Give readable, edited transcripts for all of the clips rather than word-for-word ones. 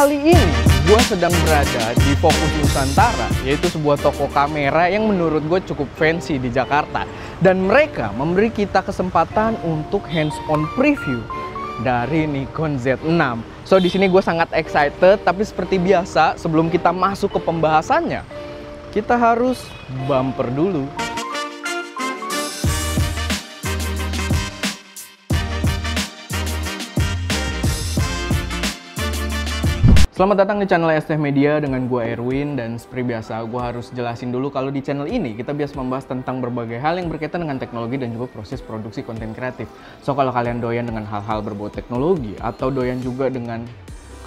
Kali ini gue sedang berada di Focus Nusantara, yaitu sebuah toko kamera yang menurut gue cukup fancy di Jakarta. Dan mereka memberi kita kesempatan untuk hands-on preview dari Nikon Z6. So di sini gue sangat excited, tapi seperti biasa sebelum kita masuk ke pembahasannya, kita harus bumper dulu. Selamat datang di channel ST Media dengan gue Erwin, dan seperti biasa gue harus jelasin dulu kalau di channel ini kita biasa membahas tentang berbagai hal yang berkaitan dengan teknologi dan juga proses produksi konten kreatif. So kalau kalian doyan dengan hal-hal berbau teknologi atau doyan juga dengan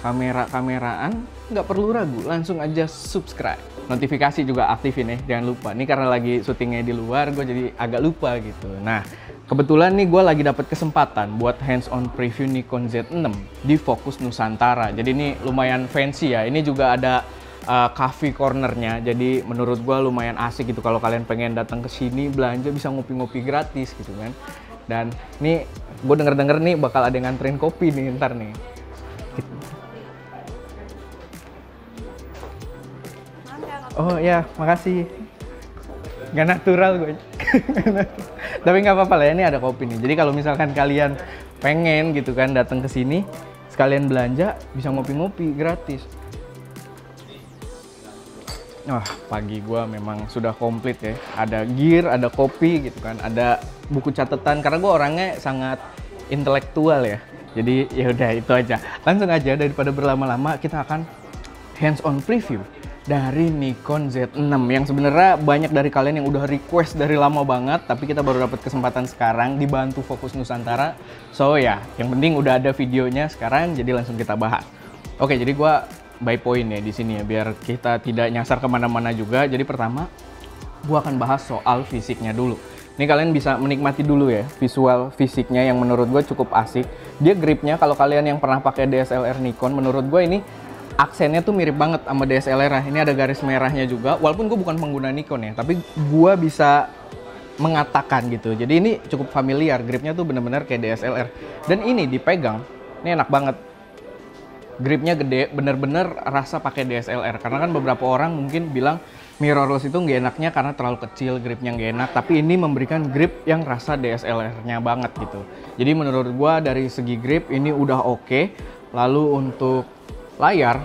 kamera-kameraan, nggak perlu ragu, langsung aja subscribe. Notifikasi juga aktifin ya, jangan lupa. Ini karena lagi syutingnya di luar, gue jadi agak lupa gitu. Nah, kebetulan nih gue lagi dapat kesempatan buat hands-on preview Nikon Z6 di Focus Nusantara. Jadi ini lumayan fancy ya. Ini juga ada cafe cornernya. Jadi menurut gue lumayan asik gitu kalau kalian pengen datang ke sini belanja bisa ngopi-ngopi gratis gitu kan. Dan nih gue denger-denger nih bakal ada yang nganterin kopi nih ntar nih. Oh ya, makasih. Gak natural gue. Tapi nggak apa-apa lah ya, ini ada kopi nih. Jadi kalau misalkan kalian pengen gitu kan datang ke sini sekalian belanja, bisa ngopi-ngopi gratis. Wah, pagi gua memang sudah komplit ya. Ada gear, ada kopi gitu kan, ada buku catatan karena gua orangnya sangat intelektual ya. Jadi ya udah itu aja. Langsung aja daripada berlama-lama kita akan hands-on preview dari Nikon Z6 yang sebenarnya banyak dari kalian yang udah request dari lama banget, tapi kita baru dapat kesempatan sekarang dibantu Focus Nusantara. So ya, yang penting udah ada videonya sekarang, jadi langsung kita bahas. Oke, jadi gua by point ya di sini ya, biar kita tidak nyasar kemana-mana juga. Jadi pertama, gua akan bahas soal fisiknya dulu. Ini kalian bisa menikmati dulu ya visual fisiknya yang menurut gue cukup asik. Dia gripnya kalau kalian yang pernah pakai DSLR Nikon, menurut gue ini aksennya tuh mirip banget sama DSLR. Ini ada garis merahnya juga, walaupun gue bukan pengguna Nikon ya, tapi gue bisa mengatakan gitu. Jadi ini cukup familiar, gripnya tuh bener-bener kayak DSLR. Dan ini dipegang, ini enak banget. Gripnya gede, bener-bener rasa pakai DSLR. Karena kan beberapa orang mungkin bilang mirrorless itu nggak enaknya karena terlalu kecil, gripnya nggak enak. Tapi ini memberikan grip yang rasa DSLR-nya banget gitu. Jadi menurut gue dari segi grip ini udah oke. Lalu untuk layar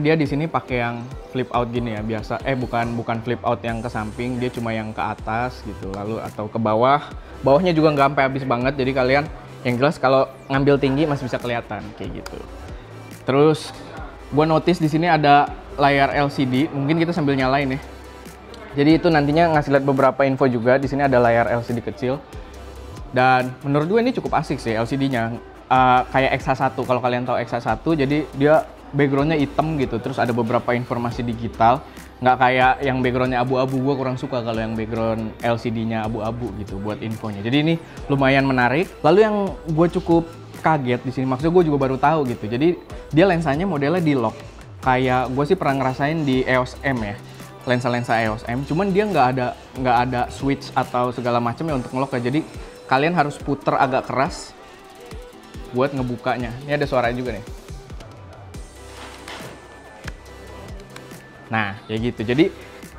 dia di sini pakai yang flip out gini ya, biasa bukan flip out yang ke samping, dia cuma yang ke atas gitu, lalu atau ke bawahnya juga nggak sampai habis banget, jadi kalian yang jelas kalau ngambil tinggi masih bisa kelihatan kayak gitu. Terus gue notice di sini ada layar LCD, mungkin kita sambil nyalain ya. Jadi itu nantinya ngasih lihat beberapa info juga. Di sini ada layar LCD kecil dan menurut gue ini cukup asik sih LCD-nya. Kayak X-H1, kalau kalian tahu X-H1, jadi dia backgroundnya hitam gitu, terus ada beberapa informasi digital, nggak kayak yang backgroundnya abu-abu. Gue kurang suka kalau yang background LCD-nya abu-abu gitu buat infonya. Jadi ini lumayan menarik. Lalu yang gue cukup kaget di sini, maksudnya gue juga baru tahu gitu, jadi dia lensanya modelnya di lock. Kayak gue sih pernah ngerasain di EOS M ya, lensa-lensa EOS M, cuman dia nggak ada switch atau segala macam ya untuk ngelock ya. Jadi kalian harus puter agak keras buat ngebukanya. Ini ada suara juga nih. Nah, kayak gitu. Jadi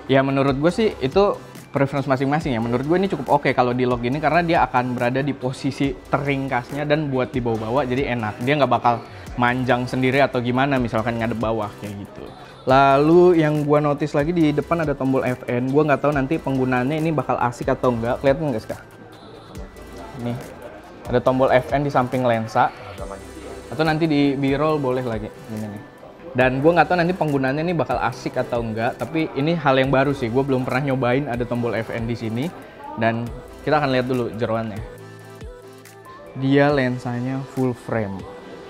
ya menurut gue sih itu preference masing-masing ya. Menurut gue ini cukup oke kalau di lock gini karena dia akan berada di posisi teringkasnya dan buat dibawa-bawa jadi enak. Dia nggak bakal manjang sendiri atau gimana misalkan ngadep bawah kayak gitu. Lalu yang gue notice lagi di depan ada tombol FN. Gue nggak tahu nanti penggunaannya ini bakal asik atau enggak. Kelihatan nggak sih kak? Nih. Ada tombol FN di samping lensa, atau nanti di B-roll boleh lagi ini nih. Dan gue nggak tahu nanti penggunaannya ini bakal asik atau enggak, tapi ini hal yang baru sih. Gue belum pernah nyobain ada tombol FN di sini, dan kita akan lihat dulu jeroannya. Dia lensanya full frame.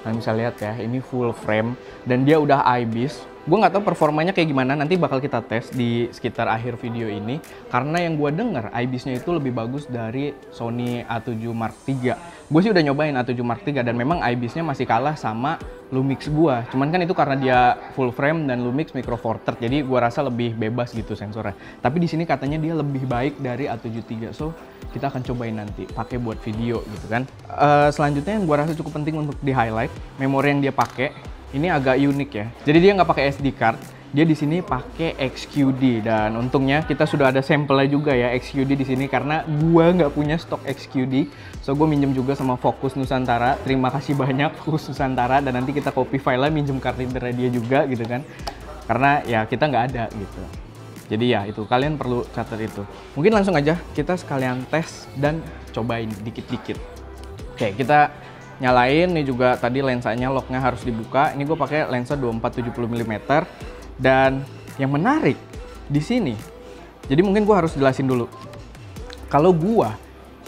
Kalian bisa lihat ya, ini full frame dan dia udah IBIS. Gue nggak tahu performanya kayak gimana, nanti bakal kita tes di sekitar akhir video ini. Karena yang gue denger IBIS-nya itu lebih bagus dari Sony A7 Mark III. Gue sih udah nyobain A7 Mark III dan memang IBIS-nya masih kalah sama Lumix gue. Cuman kan itu karena dia full frame dan Lumix micro four third, jadi gue rasa lebih bebas gitu sensornya. Tapi di sini katanya dia lebih baik dari A7 III, so kita akan cobain nanti pakai buat video gitu kan. Selanjutnya yang gue rasa cukup penting untuk di highlight memori yang dia pakai. ini agak unik ya. Jadi dia nggak pakai SD card, dia di sini pakai XQD, dan untungnya kita sudah ada sampelnya juga ya XQD di sini karena gua nggak punya stok XQD, so gue minjem juga sama Fokus Nusantara. Terima kasih banyak Fokus Nusantara, dan nanti kita copy filenya, minjem card readernya dia juga gitu kan, karena ya kita nggak ada gitu. Jadi ya itu, kalian perlu catat itu. Mungkin langsung aja kita sekalian tes dan cobain dikit-dikit. Oke, kita nyalain. Ini juga tadi lensanya locknya harus dibuka. Ini gue pakai lensa 24-70 mm. Dan yang menarik di sini, jadi mungkin gue harus jelasin dulu. Kalau gue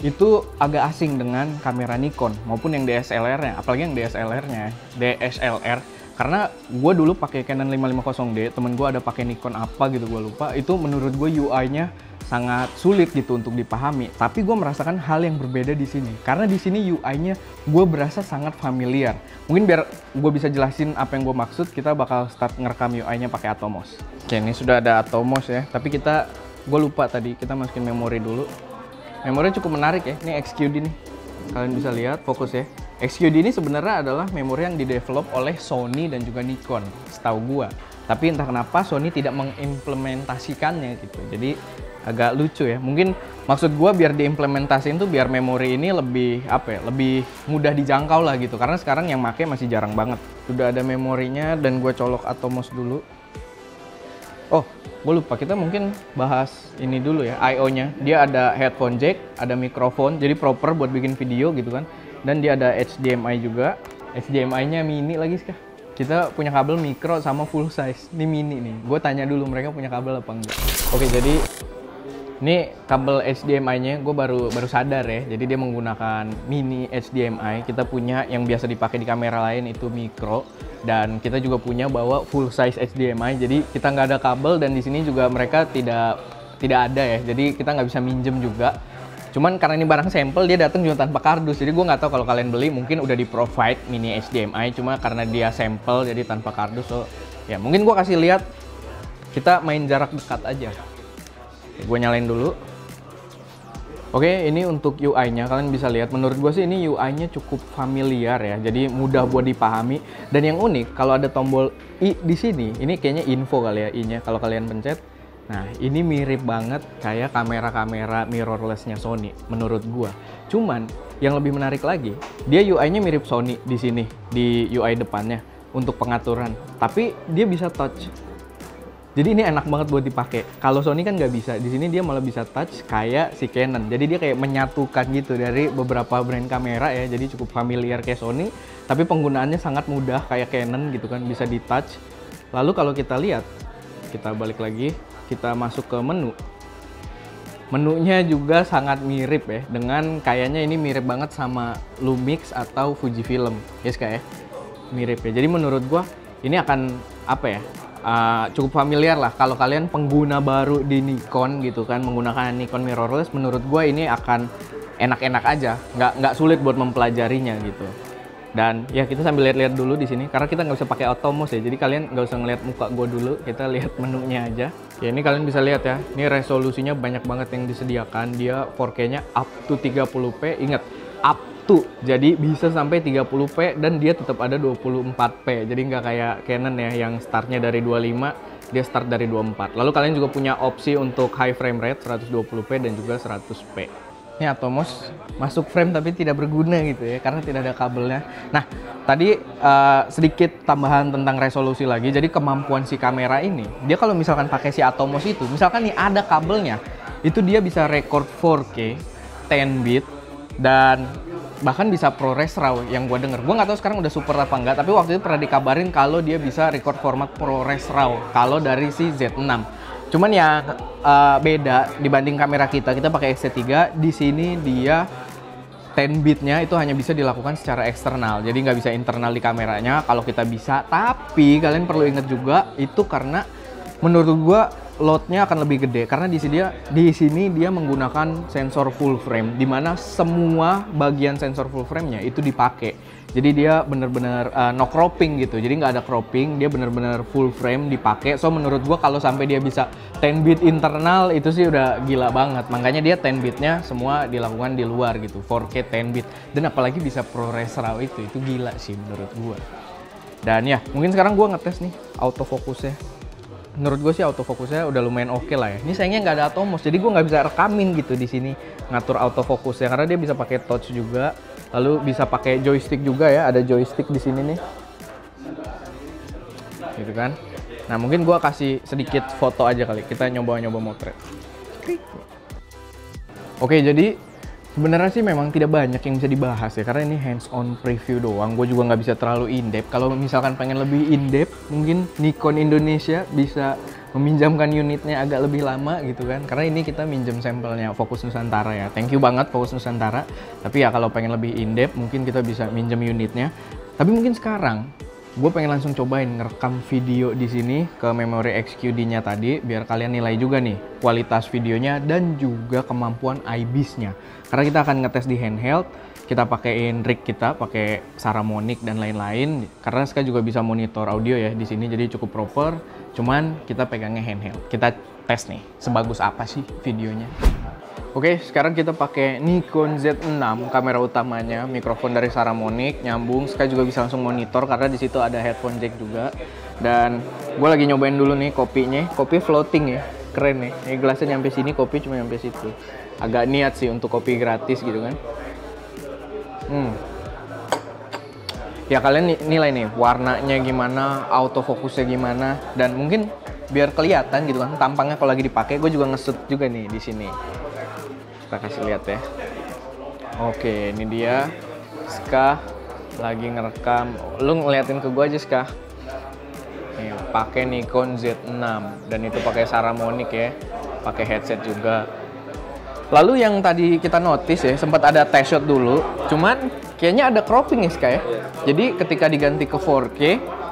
itu agak asing dengan kamera Nikon maupun yang DSLR-nya, apalagi yang DSLR. Karena gue dulu pakai Canon 550D, temen gue ada pakai Nikon apa gitu gue lupa. Itu menurut gue UI-nya sangat sulit gitu untuk dipahami. Tapi gue merasakan hal yang berbeda di sini. Karena di sini UI-nya gue berasa sangat familiar. Mungkin biar gue bisa jelasin apa yang gue maksud, kita bakal start ngerekam UI-nya pakai Atomos. Oke, ini sudah ada Atomos ya. Tapi gue lupa tadi, kita masukin memori dulu. Memori cukup menarik ya. Ini XQD nih. Kalian bisa lihat, fokus ya. XQD ini sebenarnya adalah memori yang didevelop oleh Sony dan juga Nikon, setahu gua. Tapi entah kenapa Sony tidak mengimplementasikannya gitu. Jadi agak lucu ya. Mungkin maksud gua biar diimplementasiin tuh biar memori ini lebih lebih mudah dijangkau lah gitu. Karena sekarang yang make masih jarang banget. Sudah ada memorinya dan gua colok Atomos dulu. Oh, gue lupa, kita mungkin bahas ini dulu ya, I/O-nya. Dia ada headphone jack, ada mikrofon, jadi proper buat bikin video gitu kan. Dan dia ada HDMI juga. HDMI-nya mini lagi sih. Kita punya kabel mikro sama full size. Ini mini nih. Gue tanya dulu mereka punya kabel apa enggak. Oke, jadi ini kabel HDMI-nya gue baru sadar ya. Jadi dia menggunakan mini HDMI. Kita punya yang biasa dipakai di kamera lain itu mikro, dan kita juga punya bawa full size HDMI. Jadi kita nggak ada kabel, dan di sini juga mereka tidak ada ya. Jadi kita nggak bisa minjem juga. Cuman karena ini barang sampel, dia datang juga tanpa kardus. Jadi gue nggak tahu kalau kalian beli mungkin udah di provide mini HDMI. Cuma karena dia sampel jadi tanpa kardus. So ya mungkin gue kasih lihat. Kita main jarak dekat aja. Gue nyalain dulu. Oke, ini untuk UI-nya. Kalian bisa lihat, menurut gue sih ini UI-nya cukup familiar ya. Jadi mudah buat dipahami. Dan yang unik, kalau ada tombol I di sini, ini kayaknya info kali ya I-nya. Kalau kalian pencet, nah ini mirip banget kayak kamera-kamera mirrorless-nya Sony, menurut gue. Cuman yang lebih menarik lagi, dia UI-nya mirip Sony di sini, di UI depannya untuk pengaturan. Tapi dia bisa touch. Jadi ini enak banget buat dipakai. Kalau Sony kan nggak bisa. Di sini dia malah bisa touch kayak si Canon. Jadi dia kayak menyatukan gitu dari beberapa brand kamera ya. Jadi cukup familiar kayak Sony, tapi penggunaannya sangat mudah kayak Canon gitu kan, bisa di touch. Lalu kalau kita lihat, kita balik lagi, kita masuk ke menu. Menunya juga sangat mirip ya, dengan kayaknya ini mirip banget sama Lumix atau Fujifilm. Yes kayak mirip ya. Jadi menurut gua ini akan cukup familiar lah kalau kalian pengguna baru di Nikon gitu kan, menggunakan Nikon mirrorless. Menurut gue ini akan enak-enak aja, nggak sulit buat mempelajarinya gitu. Dan ya kita sambil lihat-lihat dulu di sini karena kita nggak usah pakai Atomos ya, jadi kalian nggak usah ngeliat muka gue dulu, kita lihat menunya aja. Ya ini kalian bisa lihat ya, ini resolusinya banyak banget yang disediakan. Dia 4K-nya up to 30p, ingat up to, jadi bisa sampai 30p dan dia tetap ada 24p. Jadi nggak kayak Canon ya yang startnya dari 25, dia start dari 24. Lalu kalian juga punya opsi untuk high frame rate 120p dan juga 100p. Ini Atomos masuk frame tapi tidak berguna gitu ya karena tidak ada kabelnya. Nah tadi sedikit tambahan tentang resolusi lagi. Jadi kemampuan si kamera ini, dia kalau misalkan pakai si Atomos itu, misalkan nih ada kabelnya, itu dia bisa record 4K 10 bit dan bahkan bisa ProRes RAW yang gue denger. Gue nggak tahu sekarang udah super apa enggak, tapi waktu itu pernah dikabarin kalau dia bisa record format ProRes RAW kalau dari si Z6. Cuman ya beda dibanding kamera kita pakai X-T3. Di sini dia 10 bitnya itu hanya bisa dilakukan secara eksternal, jadi nggak bisa internal di kameranya. Kalau kita bisa, tapi kalian perlu ingat juga itu karena menurut gue loadnya akan lebih gede karena di sini dia menggunakan sensor full frame, dimana semua bagian sensor full frame-nya itu dipakai. Jadi dia bener-bener no cropping gitu, jadi nggak ada cropping, dia bener-bener full frame dipakai. So menurut gua kalau sampai dia bisa 10 bit internal itu sih udah gila banget. Makanya dia 10 bitnya semua dilakukan di luar gitu, 4K 10 bit, dan apalagi bisa ProRes RAW itu gila sih menurut gua. Dan ya, mungkin sekarang gue ngetes nih autofokusnya. Menurut gue sih autofokusnya udah lumayan oke lah ya. Ini sayangnya nggak ada Atomos, jadi gue nggak bisa rekamin gitu di sini ngatur autofokusnya karena dia bisa pakai touch juga, lalu bisa pakai joystick juga ya. Ada joystick di sini nih, gitu kan. Nah mungkin gue kasih sedikit foto aja kali. Kita nyoba-nyoba motret. Oke, jadi sebenarnya sih memang tidak banyak yang bisa dibahas ya, karena ini hands-on preview doang. Gue juga nggak bisa terlalu in-depth. Kalau misalkan pengen lebih in-depth, mungkin Nikon Indonesia bisa meminjamkan unitnya agak lebih lama gitu kan. Karena ini kita minjem sampelnya Fokus Nusantara ya. Thank you banget Fokus Nusantara. Tapi ya kalau pengen lebih in-depth, mungkin kita bisa minjem unitnya. Tapi mungkin sekarang gue pengen langsung cobain ngerekam video di sini ke memori XQD-nya tadi, biar kalian nilai juga nih kualitas videonya dan juga kemampuan IBIS-nya. Karena kita akan ngetes di handheld, kita pakein rig kita, pakai Saramonic dan lain-lain. Karena Ska juga bisa monitor audio ya di sini, jadi cukup proper. Cuman kita pegangnya handheld. Kita tes nih, sebagus apa sih videonya. Oke, sekarang kita pakai Nikon Z6 kamera utamanya, mikrofon dari Saramonic, nyambung. Ska juga bisa langsung monitor karena di situ ada headphone jack juga. Dan gue lagi nyobain dulu nih kopinya, kopi floating ya, keren nih. Ini gelasnya nyampe sini, kopi cuma nyampe situ. Agak niat sih untuk kopi gratis gitu kan. Ya kalian nilai nih warnanya gimana, autofokusnya gimana, dan mungkin biar kelihatan gitu kan tampangnya kalau lagi dipakai. Gue juga nge-shoot juga nih di sini. Kita kasih lihat ya. Oke, ini dia Ska lagi ngerekam. Lu ngeliatin ke gue aja Ska. Nih, pakai Nikon Z6 dan itu pakai Saramonic ya. Pakai headset juga. Lalu yang tadi kita notice ya, sempat ada test shot dulu. Cuman kayaknya ada cropping ya Ska ya. Jadi ketika diganti ke 4K,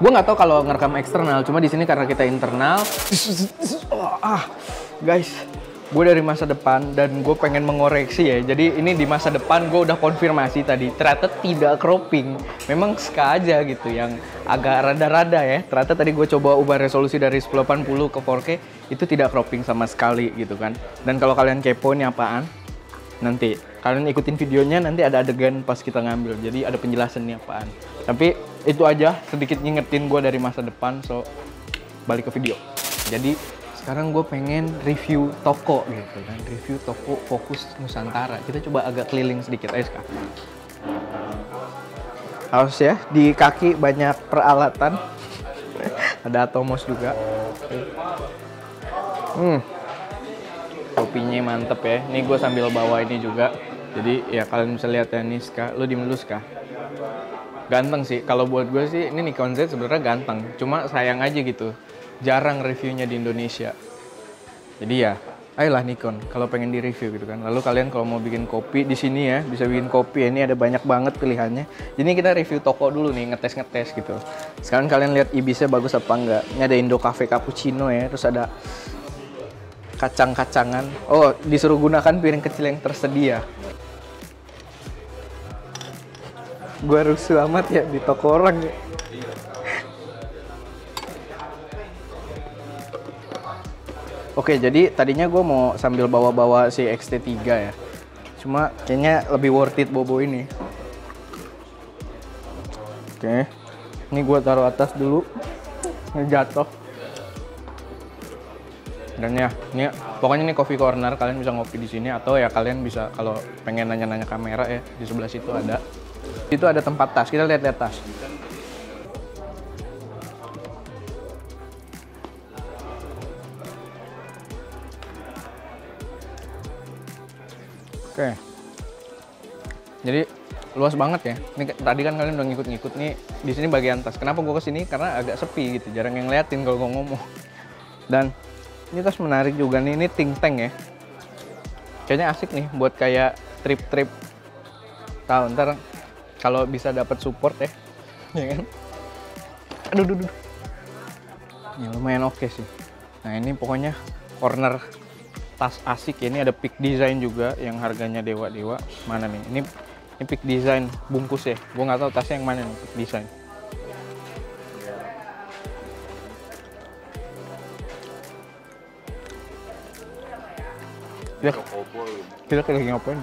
gue nggak tahu kalau ngerekam eksternal. Cuma di sini karena kita internal. Guys, gue dari masa depan dan gue pengen mengoreksi ya. Jadi ini di masa depan gue udah konfirmasi tadi, ternyata tidak cropping. Memang Ska aja gitu yang agak rada-rada ya. Ternyata tadi gue coba ubah resolusi dari 1080 ke 4K, itu tidak cropping sama sekali gitu kan. Dan kalau kalian kepo ini apaan, nanti kalian ikutin videonya, nanti ada adegan pas kita ngambil. Jadi ada penjelasan nih apaan. Tapi itu aja sedikit ngingetin gue dari masa depan, so balik ke video. Jadi sekarang gue pengen review toko gitu kan, review toko Fokus Nusantara. Kita coba agak keliling sedikit aja Kak. Harus ya, di kaki banyak peralatan. Ada Atomos juga. Kopinya mantep ya. Ini gue sambil bawa ini juga. Jadi ya kalian bisa lihat ya nih Ska. Lu diem dulu Ska. Ganteng sih. Kalau buat gue sih ini Nikon Z sebenarnya ganteng. Cuma sayang aja gitu, jarang reviewnya di Indonesia. Jadi ya, ayolah Nikon kalau pengen di review gitu kan. Lalu kalian kalau mau bikin kopi di sini ya, bisa bikin kopi ya. Ini ada banyak banget pilihannya. Jadi kita review toko dulu nih, ngetes gitu. Sekarang kalian lihat IBIS-nya bagus apa enggak. Ini ada Indo Cafe Cappuccino ya, terus ada kacang-kacangan. Oh, disuruh gunakan piring kecil yang tersedia. Gua rusuh amat ya di toko orang ya. Oke, jadi tadinya gue mau sambil bawa-bawa si XT3 ya. Cuma kayaknya lebih worth it bobo ini. Oke, ini gue taruh atas dulu. Ngejatuh. Dan ya, ini pokoknya ini coffee corner. Kalian bisa ngopi di sini atau ya kalian bisa kalau pengen nanya-nanya kamera ya di sebelah situ ada. Itu ada tempat tas. Kita lihat-lihat tas. Oke, jadi luas banget ya. Ini tadi kan kalian udah ngikut-ngikut nih di sini bagian tas. Kenapa gue kesini? Karena agak sepi gitu, jarang yang ngeliatin kalau gue ngomong. Dan ini tas menarik juga nih, ini think tank ya. Kayaknya asik nih buat kayak trip-trip. Tahu ntar kalau bisa dapat support ya, ya kan? Aduh. Ya lumayan oke sih. Nah ini pokoknya corner tas asik ya. Ini ada Peak Design juga yang harganya dewa-dewa. Mana nih? Ini Peak Design bungkus ya. Gue nggak tahu tasnya yang mana nih Peak Design. Ya, kita lagi ngapain?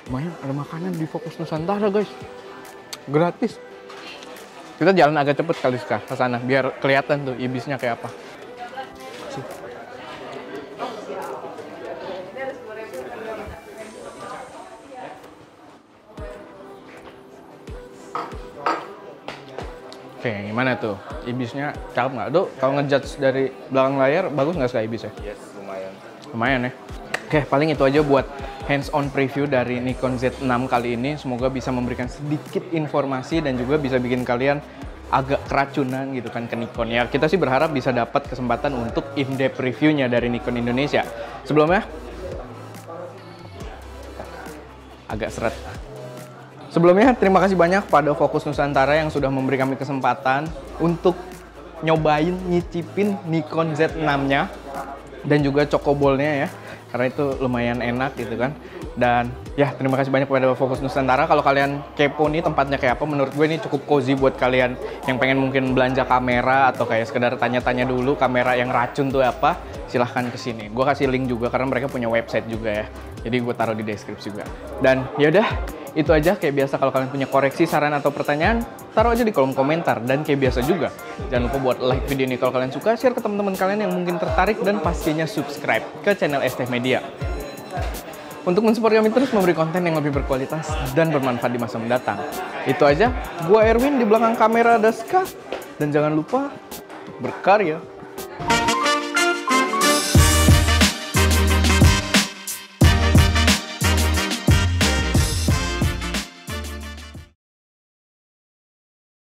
Lumayan ada makanan di Fokus Nusantara guys. Gratis. Kita jalan agak cepet kali Ska, ke sana biar kelihatan tuh ibisnya kayak apa. Oke, gimana tuh? Ibisnya cakep nggak? Duh, kalau ngejudge dari belakang layar, bagus nggak sih ibisnya? Yes, lumayan. Lumayan ya. Oke, paling itu aja buat hands-on preview dari Nikon Z6 kali ini. Semoga bisa memberikan sedikit informasi dan juga bisa bikin kalian agak keracunan gitu kan ke Nikon. Ya, kita sih berharap bisa dapat kesempatan untuk in-depth reviewnya dari Nikon Indonesia. Sebelumnya, agak seret. Sebelumnya, terima kasih banyak pada Fokus Nusantara yang sudah memberi kami kesempatan untuk nyobain, nyicipin Nikon Z6-nya dan juga Chocobolnya ya, karena itu lumayan enak gitu kan. Dan ya, terima kasih banyak kepada Fokus Nusantara. Kalau kalian kepo nih tempatnya kayak apa, menurut gue ini cukup cozy buat kalian yang pengen mungkin belanja kamera atau kayak sekedar tanya-tanya dulu kamera yang racun tuh apa, silahkan kesini. Gue kasih link juga karena mereka punya website juga ya. Jadi gue taruh di deskripsi juga. Dan yaudah, itu aja. Kayak biasa kalau kalian punya koreksi, saran, atau pertanyaan, taruh aja di kolom komentar. Dan kayak biasa juga, jangan lupa buat like video ini kalau kalian suka, share ke teman-teman kalian yang mungkin tertarik, dan pastinya subscribe ke channel ST Media. Untuk mensupport kami terus memberi konten yang lebih berkualitas dan bermanfaat di masa mendatang. Itu aja, gua Erwin, di belakang kamera ada Ska. Dan jangan lupa berkarya.